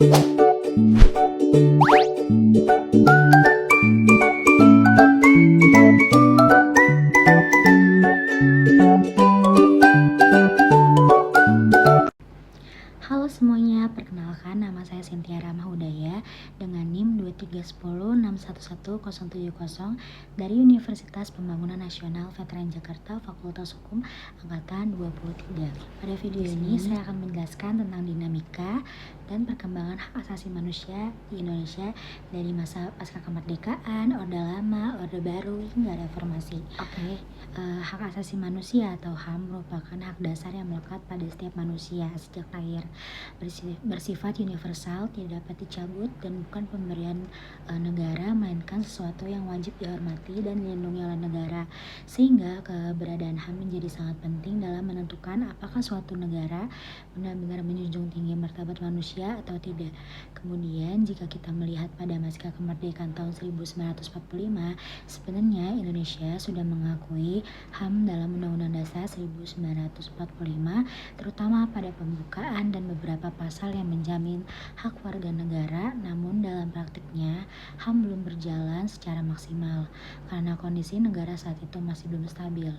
Halo semuanya, perkenalkan nama saya Cynthia Ramahudaya dengan NIM 231061170 dari Universitas Pembangunan Nasional Veteran Jakarta Fakultas Hukum Angkatan 23. Pada video ini saya akan menjelaskan tentang dinamika dan perkembangan hak asasi manusia di Indonesia dari masa pasca kemerdekaan, Orde Lama, Orde Baru hingga reformasi. Hak asasi manusia atau HAM merupakan hak dasar yang melekat pada setiap manusia sejak lahir, bersifat universal, tidak dapat dicabut, dan bukan pemberian negara, melainkan sesuatu yang wajib dihormati dan dilindungi oleh negara, sehingga keberadaan HAM menjadi sangat penting dalam menentukan apakah suatu negara benar-benar menjunjung tinggi martabat manusia atau tidak. Kemudian jika kita melihat pada masa kemerdekaan tahun 1945, sebenarnya Indonesia sudah mengakui HAM dalam Undang-Undang Dasar 1945, terutama pada pembukaan dan beberapa pasal yang menjamin hak warga negara. Namun dalam praktiknya HAM belum berjalan secara maksimal karena kondisi negara saat itu masih belum stabil,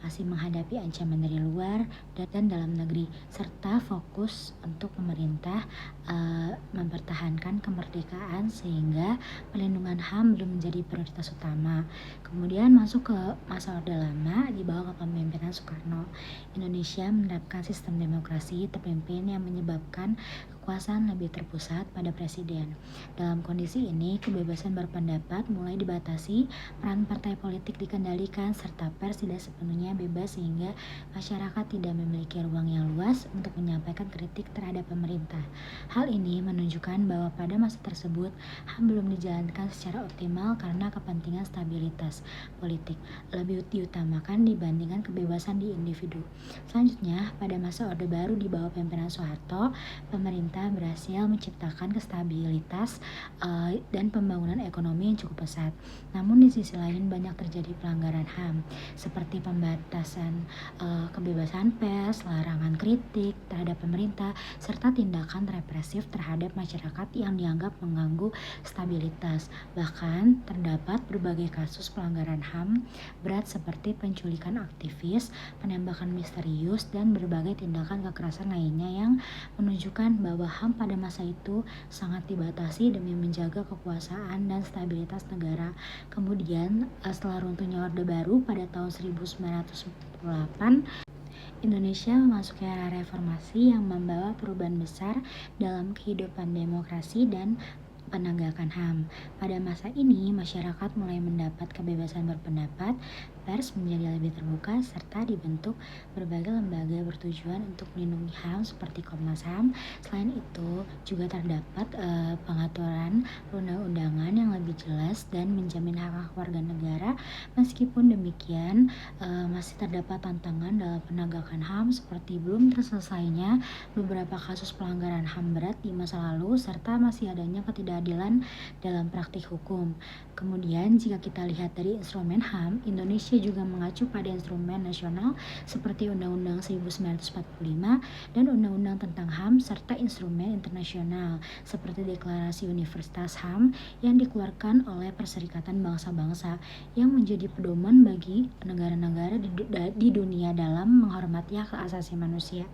masih menghadapi ancaman dari luar dan dalam negeri, serta fokus untuk pemerintah mempertahankan kemerdekaan, sehingga pelindungan HAM belum menjadi prioritas utama. Kemudian masuk ke masa Orde Lama di bawah kepemimpinan Soekarno. Indonesia menerapkan sistem demokrasi terpimpin yang menyebabkan kekuasaan lebih terpusat pada presiden. Dalam kondisi ini, kebebasan berpendapat mulai dibatasi, peran partai politik dikendalikan, serta pers tidak sepenuhnya bebas, sehingga masyarakat tidak memiliki ruang yang luas untuk menyampaikan kritik terhadap pemerintah. Hal ini menunjukkan bahwa pada masa tersebut HAM belum dijalankan secara optimal karena kepentingan stabilitas politik lebih diutamakan dibandingkan kebebasan di individu. Selanjutnya, pada masa Orde Baru di bawah pimpinan Soeharto, pemerintah berhasil menciptakan stabilitas dan pembangunan ekonomi yang cukup pesat. Namun di sisi lain banyak terjadi pelanggaran HAM seperti pembatasan kebebasan pers, larangan kritik terhadap pemerintah, serta tindakan represif terhadap masyarakat yang dianggap mengganggu stabilitas. Bahkan terdapat berbagai kasus pelanggaran HAM berat seperti penculikan aktivis, penembakan misterius, dan berbagai tindakan kekerasan lainnya yang menunjukkan bahwa HAM pada masa itu sangat dibatasi demi menjaga kekuasaan dan stabilitas negara. Kemudian setelah runtuhnya Orde Baru pada tahun 1948, Indonesia memasuki era reformasi yang membawa perubahan besar dalam kehidupan demokrasi dan penegakan HAM. Pada masa ini, masyarakat mulai mendapat kebebasan berpendapat, pers menjadi lebih terbuka, serta dibentuk berbagai lembaga bertujuan untuk melindungi HAM seperti Komnas HAM. Selain itu, juga terdapat pengaturan perundang-undangan yang lebih jelas dan menjamin hak-hak warga negara. Meskipun demikian, masih terdapat tantangan dalam penegakan HAM seperti belum terselesainya beberapa kasus pelanggaran HAM berat di masa lalu, serta masih adanya ketidakadilan dalam praktik hukum. Kemudian jika kita lihat dari instrumen HAM, Indonesia juga mengacu pada instrumen nasional seperti Undang-Undang 1945 dan Undang-Undang tentang HAM, serta instrumen internasional seperti Deklarasi Universalitas HAM yang dikeluarkan oleh Perserikatan Bangsa-Bangsa, yang menjadi pedoman bagi negara-negara di dunia dalam menghormati hak asasi manusia.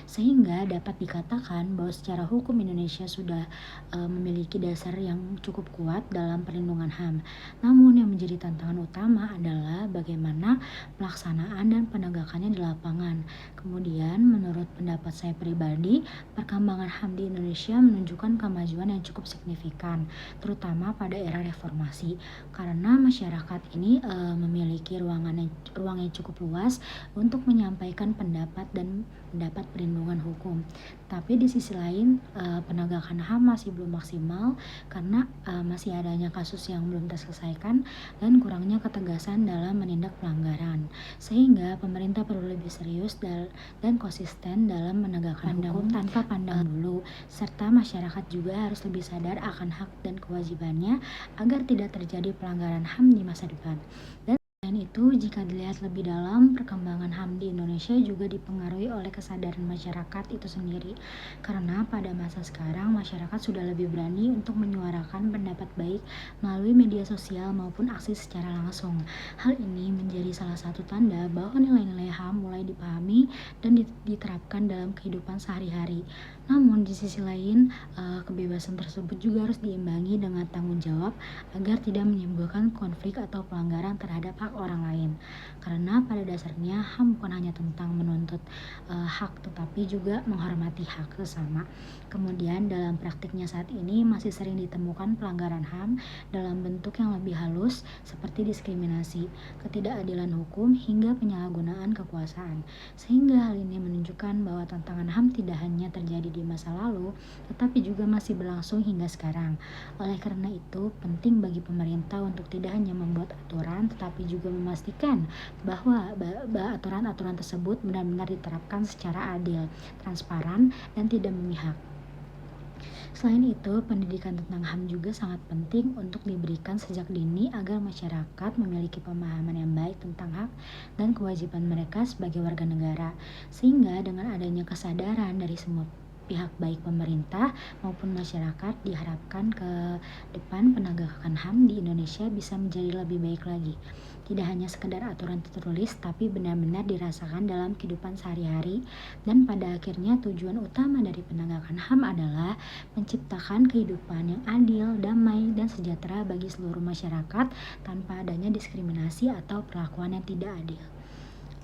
Sehingga dapat dikatakan bahwa secara hukum Indonesia sudah memiliki dasar yang cukup kuat dalam perlindungan HAM. Namun yang menjadi tantangan utama adalah bagaimana pelaksanaan dan penegakannya di lapangan. Kemudian menurut pendapat saya pribadi, perkembangan HAM di Indonesia menunjukkan kemajuan yang cukup signifikan, terutama pada era reformasi, karena masyarakat ini memiliki ruang yang cukup luas untuk menyampaikan pendapat dan mendapat perlindungan hukum. Tapi di sisi lain, penegakan HAM masih belum maksimal karena masih adanya kasus yang belum terselesaikan dan kurangnya ketegasan dalam menindak pelanggaran. Sehingga pemerintah perlu lebih serius dan konsisten dalam menegakkan hukum tanpa pandang bulu, serta masyarakat juga harus lebih sadar akan hak dan kewajibannya agar tidak terjadi pelanggaran HAM di masa depan. Dan selain Selain itu, jika dilihat lebih dalam, perkembangan HAM di Indonesia juga dipengaruhi oleh kesadaran masyarakat itu sendiri. Karena pada masa sekarang, masyarakat sudah lebih berani untuk menyuarakan pendapat baik melalui media sosial maupun aksi secara langsung. Hal ini menjadi salah satu tanda bahwa nilai-nilai HAM mulai dipahami dan diterapkan dalam kehidupan sehari-hari. Namun, di sisi lain, kebebasan tersebut juga harus diimbangi dengan tanggung jawab agar tidak menimbulkan konflik atau pelanggaran terhadap hak orang lain. Karena pada dasarnya HAM bukan hanya tentang menuntut hak, tetapi juga menghormati hak sesama. Kemudian dalam praktiknya saat ini masih sering ditemukan pelanggaran HAM dalam bentuk yang lebih halus seperti diskriminasi, ketidakadilan hukum, hingga penyalahgunaan kekuasaan. Sehingga hal ini menunjukkan bahwa tantangan HAM tidak hanya terjadi di masa lalu, tetapi juga masih berlangsung hingga sekarang. Oleh karena itu, penting bagi pemerintah untuk tidak hanya membuat aturan, tetapi juga memastikan bahwa aturan-aturan tersebut benar-benar diterapkan secara adil, transparan, dan tidak memihak. Selain itu, pendidikan tentang HAM juga sangat penting untuk diberikan sejak dini agar masyarakat memiliki pemahaman yang baik tentang hak dan kewajiban mereka sebagai warga negara. Sehingga dengan adanya kesadaran dari semua pihak baik pemerintah maupun masyarakat, diharapkan ke depan penegakan HAM di Indonesia bisa menjadi lebih baik lagi. Tidak hanya sekedar aturan tertulis, tapi benar-benar dirasakan dalam kehidupan sehari-hari, dan pada akhirnya tujuan utama dari penegakan HAM adalah menciptakan kehidupan yang adil, damai, dan sejahtera bagi seluruh masyarakat tanpa adanya diskriminasi atau perlakuan yang tidak adil.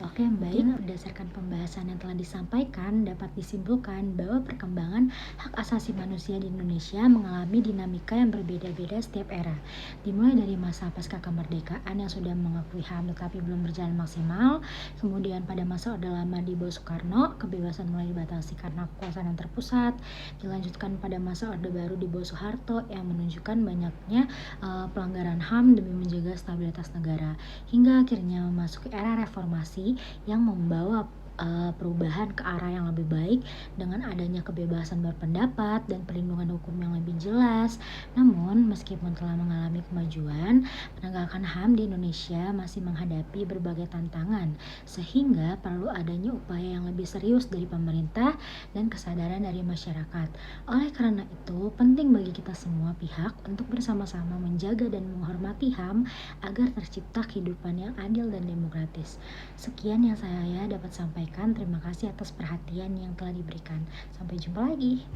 Oke, baik. Berdasarkan pembahasan yang telah disampaikan, dapat disimpulkan bahwa perkembangan hak asasi manusia di Indonesia mengalami dinamika yang berbeda-beda setiap era. Dimulai dari masa pasca kemerdekaan yang sudah mengakui HAM tetapi belum berjalan maksimal, kemudian pada masa Orde Lama di bawah Soekarno, kebebasan mulai dibatasi karena kekuasaan yang terpusat, dilanjutkan pada masa Orde Baru di bawah Soeharto yang menunjukkan banyaknya pelanggaran HAM demi menjaga stabilitas negara, hingga akhirnya memasuki era reformasi yang membawa perubahan ke arah yang lebih baik dengan adanya kebebasan berpendapat dan perlindungan hukum yang lebih jelas. Namun, meskipun telah mengalami kemajuan, penegakan HAM di Indonesia masih menghadapi berbagai tantangan, sehingga perlu adanya upaya yang lebih serius dari pemerintah dan kesadaran dari masyarakat. Oleh karena itu, penting bagi kita semua pihak untuk bersama-sama menjaga dan menghormati HAM agar tercipta kehidupan yang adil dan demokratis. Sekian yang saya dapat sampaikan. Terima kasih atas perhatian yang telah diberikan. Sampai jumpa lagi.